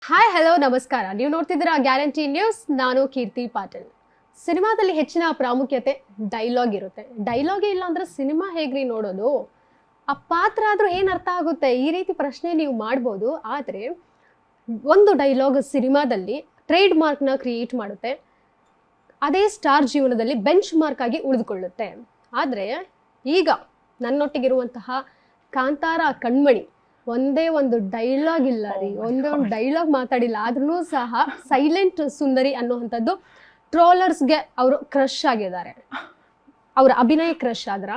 Hi hello ನಮಸ್ಕಾರ. ನೀವು ನೋಡ್ತಿದ್ದೀರಾ ಗ್ಯಾರಂಟಿ ನ್ಯೂಸ್. ನಾನು ಕೀರ್ತಿ ಪಾಟೀಲ್. ಸಿನಿಮಾದಲ್ಲಿ ಹೆಚ್ಚಿನ ಪ್ರಾಮುಖ್ಯತೆ ಡೈಲಾಗ್ ಇರುತ್ತೆ. ಡೈಲಾಗೇ ಇಲ್ಲ ಅಂದ್ರೆ ಸಿನಿಮಾ ಹೇಗ್ರಿ ನೋಡೋದು? ಆ ಪಾತ್ರ ಆದ್ರೂ ಏನ್ ಅರ್ಥ ಆಗುತ್ತೆ? ಈ ರೀತಿ ಪ್ರಶ್ನೆ ನೀವು ಮಾಡ್ಬೋದು. ಆದ್ರೆ ಒಂದು ಡೈಲಾಗ್ ಸಿನಿಮಾದಲ್ಲಿ ಟ್ರೇಡ್ ಮಾರ್ಕ್ನ ಕ್ರಿಯೇಟ್ ಮಾಡುತ್ತೆ. ಅದೇ ಸ್ಟಾರ್ ಜೀವನದಲ್ಲಿ ಬೆಂಚ್ ಮಾರ್ಕ್ ಆಗಿ ಉಳಿದುಕೊಳ್ಳುತ್ತೆ. ಆದ್ರೆ ಈಗ ನನ್ನೊಟ್ಟಿಗಿರುವಂತಹ ಕಾಂತಾರ ಕಣ್ಮಣಿ ಒಂದೇ ಒಂದು ಡೈಲಾಗ್ ಇಲ್ಲ ರೀ, ಒಂದೇ ಒಂದು ಡೈಲಾಗ್ ಮಾತಾಡಿಲ್ಲ. ಆದ್ರೂ ಸಹ ಸೈಲೆಂಟ್ ಸುಂದರಿ ಅನ್ನುವಂಥದ್ದು ಟ್ರೋಲರ್ಸ್ಗೆ ಅವರು ಕ್ರಶ್ ಆಗಿದ್ದಾರೆ. ಅವ್ರ ಅಭಿನಯ ಕ್ರಶ್ ಆದ್ರ,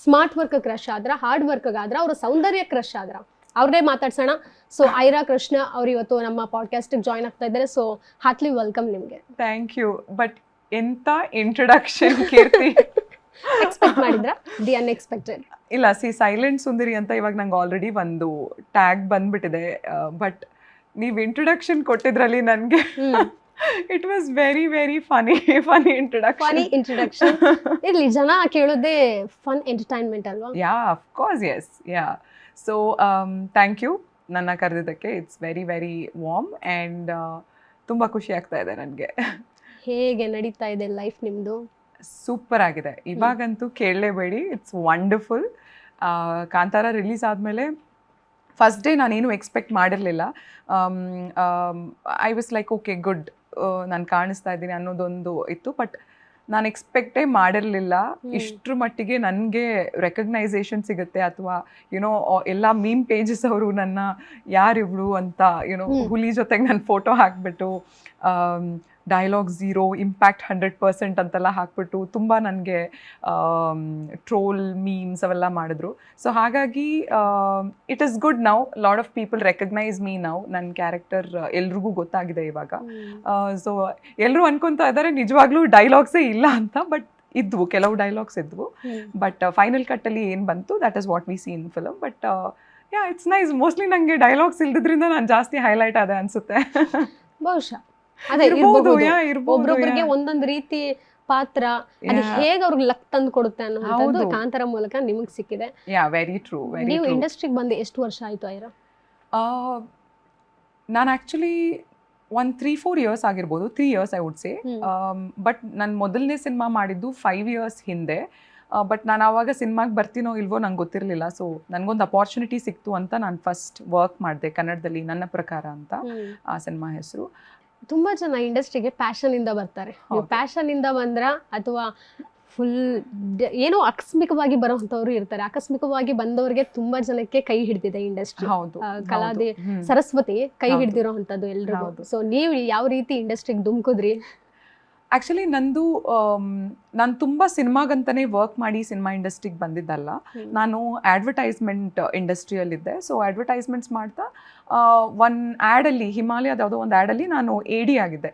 ಸ್ಮಾರ್ಟ್ ವರ್ಕ್ ಕ್ರಶ್ ಆದ್ರ, ಹಾರ್ಡ್ ವರ್ಕ್ ಆದ್ರ, ಅವ್ರ ಸೌಂದರ್ಯ ಕ್ರಶ್ ಆದ್ರ. ಅವ್ರನ್ನೇ ಮಾತಾಡ್ಸೋಣ. ಸೊ ಐರಾ ಕೃಷ್ಣ ಅವ್ರು ಇವತ್ತು ನಮ್ಮ ಪಾಡ್ಕಾಸ್ಟ್ ಜಾಯ್ನ್ ಆಗ್ತಾ ಇದ್ದಾರೆ. ಸೊ ಹಾರ್ಟ್ಲಿ ವೆಲ್ಕಮ್ ನಿಮ್ಗೆ. Thank you. ಬಟ್ ಎಂತ ಇಂಟ್ರೊಡಕ್ಷನ್ ಕೀರ್ತಿ. ಎಕ್ಸ್ಪೆಕ್ಟ್ ಮಾಡಿದ್ರ ದಿ ಅನ್ಎಕ್ಸ್ಪೆಕ್ಟೆಡ್? ಇಲ್ಲ, ಸೈಲೆಂಟ್ ಸುಂದರಿ ಅಂತ ಇವಾಗ ನಂಗೆ ಆಲ್ರೆಡಿ ಒಂದು ಟ್ಯಾಗ್ ಬಂದ್ಬಿಟ್ಟಿದೆ. ಬಟ್ ನೀವು ಇಂಟ್ರೊಡಕ್ಷನ್ ಕೊಟ್ಟಿದ್ರಲ್ಲಿ ನನಗೆ it was very very funny introduction. ಇರ್ಲಿ, ಜನ ಕೇಳೋದೇ ಫನ್ ಎಂಟರ್ಟೈನ್ಮೆಂಟ್ ಅಲ್ವಾ? Ya, of course, yes, ya. So thank you ನನ್ನ ಕರೆದಿದ್ದಕ್ಕೆ. It's very very warm and ತುಂಬ ಖುಷಿ ಆಗ್ತಾ ಇದೆ ನನಗೆ. ಹೇಗೆ ನಡೀತಾ ಇದೆ ಲೈಫ್ ನಿಮ್ಮದು? ಸೂಪರ್ ಆಗಿದೆ. ಇವಾಗಂತೂ ಕೇಳಲೇಬೇಡಿ, ಇಟ್ಸ್ ವಂಡರ್ಫುಲ್. ಕಾಂತಾರ ರಿಲೀಸ್ ಆದಮೇಲೆ ಫಸ್ಟ್ ಡೇ ನಾನೇನು ಎಕ್ಸ್ಪೆಕ್ಟ್ ಮಾಡಿರಲಿಲ್ಲ. I was like okay good, ನಾನು ಕಾಣಿಸ್ತಾ ಇದ್ದೀನಿ ಅನ್ನೋದೊಂದು ಇತ್ತು. ಬಟ್ ನಾನು ಎಕ್ಸ್ಪೆಕ್ಟೇ ಮಾಡಿರಲಿಲ್ಲ ಇಷ್ಟರ ಮಟ್ಟಿಗೆ ನನಗೆ ರೆಕಗ್ನೈಸೇಷನ್ ಸಿಗುತ್ತೆ, ಅಥವಾ ಯುನೋ ಎಲ್ಲ ಮೀಮ್ ಪೇಜಸ್ ಅವರು ನನ್ನ ಯಾರಿವ್ಳು ಅಂತ ಯುನೋ ಹುಲಿ ಜೊತೆಗೆ ನನ್ನ ಫೋಟೋ ಹಾಕ್ಬಿಟ್ಟು ಡೈಲಾಗ್ 0, ಇಂಪ್ಯಾಕ್ಟ್ 100% ಅಂತೆಲ್ಲ ಹಾಕ್ಬಿಟ್ಟು ತುಂಬ ನನಗೆ ಟ್ರೋಲ್ ಮೀಮ್ಸ್ ಅವೆಲ್ಲ ಮಾಡಿದ್ರು. ಸೊ ಹಾಗಾಗಿ it is good now. Lot of people recognise me now. ನನ್ನ ಕ್ಯಾರೆಕ್ಟರ್ ಎಲ್ರಿಗೂ ಗೊತ್ತಾಗಿದೆ ಇವಾಗ. ಸೊ ಎಲ್ಲರೂ ಅನ್ಕೊತಾ ಇದ್ದಾರೆ ನಿಜವಾಗ್ಲೂ ಡೈಲಾಗ್ಸೇ ಇಲ್ಲ ಅಂತ. ಬಟ್ ಇದ್ವು, ಕೆಲವು ಡೈಲಾಗ್ಸ್ ಇದ್ವು. ಬಟ್ ಫೈನಲ್ ಕಟ್ಟಲ್ಲಿ ಏನು ಬಂತು, that is what we C in film. But yeah, it's nice. Mostly ನನಗೆ ಡೈಲಾಗ್ಸ್ ಇಲ್ದಿದ್ರಿಂದ ನಾನು ಜಾಸ್ತಿ ಹೈಲೈಟ್ ಆದೆ ಅನ್ಸುತ್ತೆ. ಬಹುಶಃ ಅದೇ ಒಬ್ರೊಬ್ರಿಗೆ ಒಂದೊಂದು ರೀತಿ ಪಾತ್ರ, ಅದು ಹೇಗೆ ಅವ್ರಿಗೆ ಲಕ್ ತಂದು ಕೊಡುತ್ತೆ ಅನ್ನೋದು ಕಾಂತಾರ ಮೂಲಕ ನಿಮಗೆ ಸಿಕ್ಕಿದೆ. ಯಾ, ವೆರಿ ಟ್ರೂ. ನೀವು ಇಂಡಸ್ಟ್ರಿಗೆ ಬಂದು ಎಷ್ಟು ವರ್ಷ ಆಯ್ತು ಐರಾ? ನಾನು ಆ್ಯಕ್ಚುಲಿ ಒಂದು 3-4 ಇಯರ್ಸ್ ಆಗಿರ್ಬೋದು. 3 years I would say. But ನಾನು ಮೊದಲನೇ ಸಿನಿಮಾ ಮಾಡಿದ್ದು 5 ಇಯರ್ಸ್ ಹಿಂದೆ. ಬಟ್ ನಾನು ಆವಾಗ ಸಿನಿಮಾಗೆ ಬರ್ತೀನೋ ಇಲ್ವೋ ನಂಗೆ ಗೊತ್ತಿರಲಿಲ್ಲ. ಸೊ ನನಗೊಂದು ಅಪಾರ್ಚುನಿಟಿ ಸಿಕ್ತು ಅಂತ ನಾನು ಫಸ್ಟ್ ವರ್ಕ್ ಮಾಡಿದೆ ಕನ್ನಡದಲ್ಲಿ, ನನ್ನ ಪ್ರಕಾರ ಅಂತ ಆ ಸಿನಿಮಾ ಹೆಸರು. ತುಂಬಾ ಜನ ಇಂಡಸ್ಟ್ರಿಗೆ ಪ್ಯಾಷನ್ ಇಂದ ಬರ್ತಾರೆ. ನೀವು ಪ್ಯಾಷನ್ ಇಂದ ಬಂದ್ರ ಅಥವಾ ಫುಲ್ ಏನೋ ಆಕಸ್ಮಿಕವಾಗಿ ಬರೋಂಥವ್ರು ಇರ್ತಾರೆ. ಆಕಸ್ಮಿಕವಾಗಿ ಬಂದವ್ರಿಗೆ ತುಂಬಾ ಜನಕ್ಕೆ ಕೈ ಹಿಡಿದಿದೆ ಇಂಡಸ್ಟ್ರಿ. ಕಲಾದಿ ಸರಸ್ವತಿ ಕೈ ಹಿಡ್ದಿರೋ ಅಂಥದ್ದು ಎಲ್ರಿಗೂ. ಸೊ ನೀವು ಯಾವ ರೀತಿ ಇಂಡಸ್ಟ್ರಿಗೆ ಧುಮುಕಿದ್ರಿ? ಆ್ಯಕ್ಚುಲಿ ನಂದು ನಾನು ತುಂಬ ಸಿನಿಮಾಗಂತಲೇ ವರ್ಕ್ ಮಾಡಿ ಸಿನಿಮಾ ಇಂಡಸ್ಟ್ರಿಗೆ ಬಂದಿದ್ದಲ್ಲ. ನಾನು ಅಡ್ವರ್ಟೈಸ್ಮೆಂಟ್ ಇಂಡಸ್ಟ್ರಿಯಲ್ಲಿದ್ದೆ. ಸೊ ಅಡ್ವರ್ಟೈಸ್ಮೆಂಟ್ಸ್ ಮಾಡ್ತಾ ಒಂದು ಆ್ಯಡಲ್ಲಿ, ಹಿಮಾಲಯದ ಯಾವುದೋ ಒಂದು ಆ್ಯಡಲ್ಲಿ ನಾನು AD ಆಗಿದ್ದೆ.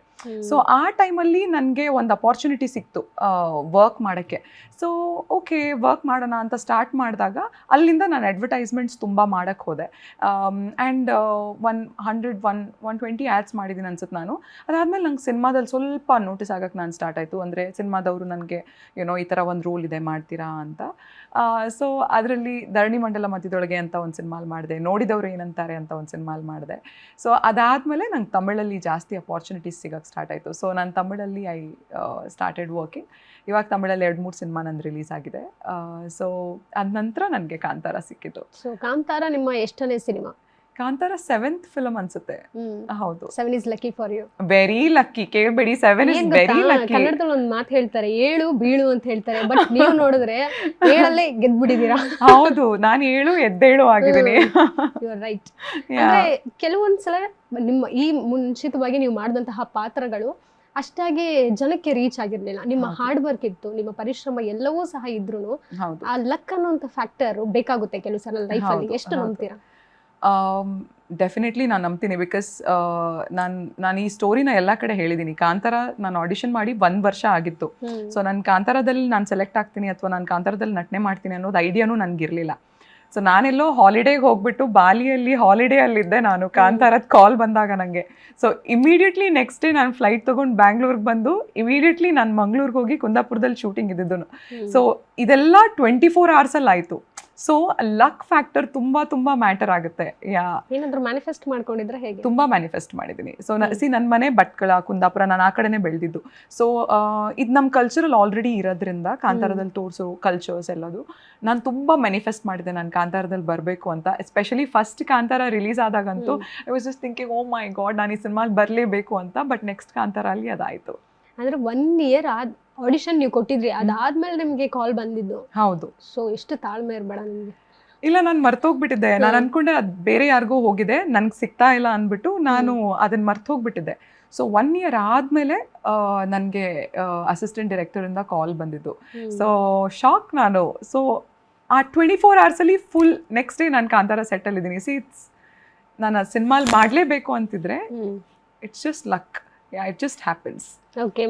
ಸೊ ಆ ಟೈಮಲ್ಲಿ ನನಗೆ ಒಂದು ಅಪಾರ್ಚುನಿಟಿ ಸಿಕ್ತು ವರ್ಕ್ ಮಾಡೋಕ್ಕೆ. ಸೊ ಓಕೆ, ವರ್ಕ್ ಮಾಡೋಣ ಅಂತ ಸ್ಟಾರ್ಟ್ ಮಾಡಿದಾಗ ಅಲ್ಲಿಂದ ನಾನು ಅಡ್ವರ್ಟೈಸ್ಮೆಂಟ್ಸ್ ತುಂಬ ಮಾಡೋಕ್ಕೆ ಹೋದೆ. ಆ್ಯಂಡ್ 120 ಆ್ಯಡ್ಸ್ ಮಾಡಿದ್ದೀನಿ ಅನ್ಸುತ್ತೆ ನಾನು. ಅದಾದಮೇಲೆ ನಂಗೆ ಸಿನಿಮಾದಲ್ಲಿ ಸ್ವಲ್ಪ ನೋಟಿಸ್ ಆಗೋಕ್ಕೆ ನಾನು ಸ್ಟಾರ್ಟ್ ಆಯಿತು. ಅಂದರೆ ಸಿನಿಮಾದವರು ನನಗೆ ಏನೋ ಈ ಥರ ಒಂದು ರೋಲ್ ಇದೆ, ಮಾಡ್ತೀರಾ ಅಂತ. ಸೊ ಅದರಲ್ಲಿ ಧರಣಿ ಮಂಡಲ ಮಧ್ಯದೊಳಗೆ ಅಂತ ಒಂದು ಸಿನಿಮಾಲ್ ಮಾಡಿದೆ, ನೋಡಿದವರು ಏನಂತಾರೆ ಅಂತ ಒಂದು ಸಿನಿಮಾಲ್ ಮಾಡಿದೆ. ಸೊ ಅದಾದಮೇಲೆ ನಂಗೆ ತಮಿಳಲ್ಲಿ ಜಾಸ್ತಿ ಅಪಾರ್ಚುನಿಟೀಸ್ ಸಿಗೋಕ್ಕೆ ಸ್ಟಾರ್ಟ್ ಆಯಿತು. ಸೊ ನಾನು ತಮಿಳಲ್ಲಿ ಐ ಸ್ಟಾರ್ಟೆಡ್ ವರ್ಕಿಂಗ್. ಇವಾಗ ತಮಿಳಲ್ಲಿ 2-3 ಸಿನಿಮಾ ನಂದು ರಿಲೀಸ್ ಆಗಿದೆ. ಸೊ ಅದ ನಂತರ ನನಗೆ ಕಾಂತಾರ ಸಿಕ್ಕಿತು. ಸೊ ಕಾಂತಾರ ನಿಮ್ಮ ಎಷ್ಟನೇ ಸಿನಿಮಾ? ಕಾಂತಾರ 7th ಫಿಲಮ್ ಅನ್ಸುತ್ತೆ. ಹೌದು. 7 is lucky for you. Very lucky. ಕೇಳಬೇಡಿ, 7 is very lucky. ಕನ್ನಡದಲ್ಲಿ ಒಂದು ಮಾತು ಹೇಳ್ತಾರೆ, ಏಳು ಬೀಳು ಅಂತ ಹೇಳ್ತಾರೆ. ಬಟ್ ನೀವು ನೋಡಿದ್ರೆ ಏಳಲ್ಲೇ ಗೆದ್ಬಿಟ್ಟಿದ್ದೀರಾ. ಹೌದು, ನಾನು 7 ಎದ್ದೇಳು ಆಗಿದ್ದೀನಿ. You are right. ಅಂದ್ರೆ ಕೆಲವೊಂದ್ಸಲ ನಿಮ್ಮ ಈ ಮುಂಚಿತವಾಗಿ ನೀವು ಮಾಡಿದಂತಹ ಪಾತ್ರಗಳು ಅಷ್ಟಾಗಿ ಜನಕ್ಕೆ ರೀಚ್ ಆಗಿರ್ಲಿಲ್ಲ. ನಿಮ್ಮ ಹಾರ್ಡ್ ವರ್ಕ್ ಇತ್ತು, ನಿಮ್ಮ ಪರಿಶ್ರಮ ಎಲ್ಲವೂ ಸಹ ಇದ್ರು ಆ ಲಕ್ ಅನ್ನೋಂಥ ಫ್ಯಾಕ್ಟರ್ ಬೇಕಾಗುತ್ತೆ ಕೆಲವು ಸಲ ಲೈಫಲ್ಲಿ. ಎಷ್ಟು ನಂಬ್ತೀರಾ? ಡೆಫಿನೆಟ್ಲಿ ನಾನು ನಂಬ್ತೀನಿ. ಬಿಕಾಸ್ ನಾನು ಈ ಸ್ಟೋರಿನ ಎಲ್ಲ ಕಡೆ ಹೇಳಿದ್ದೀನಿ. ಕಾಂತಾರ ನಾನು ಆಡಿಷನ್ ಮಾಡಿ 1 ವರ್ಷ ಆಗಿತ್ತು. ಸೊ ನಾನು ಕಾಂತಾರದಲ್ಲಿ ನಾನು ಸೆಲೆಕ್ಟ್ ಆಗ್ತೀನಿ ಅಥವಾ ನಾನು ಕಾಂತಾರದಲ್ಲಿ ನಟನೆ ಮಾಡ್ತೀನಿ ಅನ್ನೋದು ಐಡಿಯಾನೂ ನನಗಿರಲಿಲ್ಲ. ಸೊ ನಾನೆಲ್ಲೋ ಹಾಲಿಡೇಗೆ ಹೋಗ್ಬಿಟ್ಟು ಬಾಲಿಯಲ್ಲಿ ಹಾಲಿಡೇ ಅಲ್ಲಿದ್ದೆ ನಾನು. ಕಾಂತಾರದ ಕಾಲ್ ಬಂದಾಗ ನನಗೆ, ಸೊ ಇಮಿಡಿಯೇಟ್ಲಿ ನೆಕ್ಸ್ಟ್ ಡೇ ನಾನು ಫ್ಲೈಟ್ ತೊಗೊಂಡು ಬ್ಯಾಂಗ್ಳೂರ್ಗೆ ಬಂದು ಇಮಿಡಿಯೇಟ್ಲಿ ನಾನು ಮಂಗ್ಳೂರ್ಗೆ ಹೋಗಿ ಕುಂದಾಪುರದಲ್ಲಿ ಶೂಟಿಂಗ್ ಇದ್ದಿದ್ದು. ಸೊ ಇದೆಲ್ಲ 24 hours ಆಯಿತು. ಸೊ ಲಕ್ ಫ್ಯಾಕ್ಟರ್ ತುಂಬ ತುಂಬ ಮ್ಯಾಟರ್ ಆಗುತ್ತೆ. ಏನಾದ್ರು ಮ್ಯಾನಿಫೆಸ್ಟ್ ಮಾಡ್ಕೊಂಡಿದ್ರೆ ಹೇಗೆ? ತುಂಬ ಮ್ಯಾನಿಫೆಸ್ಟ್ ಮಾಡಿದ್ದೀನಿ. ಸೊ ನನ್ನ ಮನೆ ಭಟ್ಕಳ, ಕುಂದಾಪುರ, ನಾನು ಆ ಕಡೆನೇ ಬೆಳೆದಿದ್ದು. ಸೊ ಇದು ನಮ್ಮ ಕಲ್ಚರಲ್ ಆಲ್ರೆಡಿ ಇರೋದ್ರಿಂದ ಕಾಂತಾರದಲ್ಲಿ ತೋರಿಸೋ ಕಲ್ಚರ್ಸ್ ಎಲ್ಲದು ನಾನು ತುಂಬ ಮ್ಯಾನಿಫೆಸ್ಟ್ ಮಾಡಿದೆ ನಾನು ಕಾಂತಾರದಲ್ಲಿ ಬರಬೇಕು ಅಂತ. ಎಸ್ಪೆಷಲಿ ಫಸ್ಟ್ ಕಾಂತಾರ ರಿಲೀಸ್ ಆದಾಗಂತೂ I was just thinking oh my god ನಾನು ಈ ಸಿನಿಮಾಗೆ ಬರಲೇಬೇಕು ಅಂತ. ಬಟ್ ನೆಕ್ಸ್ಟ್ ಕಾಂತಾರ ಅಲ್ಲಿ ಅದಾಯಿತು. ಅಂದ್ರೆ 1 year ಆಡಿಷನ್ ನೀವು ಕೊಟ್ಟಿದ್ರಿ, ಅದಾದ್ಮೇಲೆ ನಿಮ್ಗೆ ಕಾಲ್ ಬಂದಿದ್ದು. ಹೌದು. ಸೊ ಎಷ್ಟು ತಾಳ್ಮೆ ಇರಬೇಡ ನಿಮ್ಗೆ. ಇಲ್ಲ, ನಾನು ಮರ್ತೋಗ್ಬಿಟ್ಟಿದ್ದೆ. ನಾನು ಅನ್ಕೊಂಡೆ ಅದು ಬೇರೆ ಯಾರಿಗೋ ಹೋಗಿದೆ, ನನ್ಗೆ ಸಿಗ್ತಾ ಇಲ್ಲ ಅಂದ್ಬಿಟ್ಟು ನಾನು ಅದನ್ನ ಮರ್ತೋಗ್ಬಿಟ್ಟಿದ್ದೆ. ಸೊ 1 year ಆದಮೇಲೆ ನನಗೆ ಅಸಿಸ್ಟೆಂಟ್ ಡೈರೆಕ್ಟರಿಂದ ಕಾಲ್ ಬಂದಿದ್ದು. ಸೊ ಶಾಕ್ ನಾನು. ಸೊ ಆ 24 hours ಫುಲ್ ನೆಕ್ಸ್ಟ್ ಡೇ ನಾನು ಕಾಂತಾರ ಸೆಟ್ಟಲ್ಲಿ ಇದ್ದೀನಿ. ನಾನು ಸಿನಿಮಾಲ್ ಮಾಡಲೇಬೇಕು ಅಂತಿದ್ರೆ it's just luck. It just happens. Okay.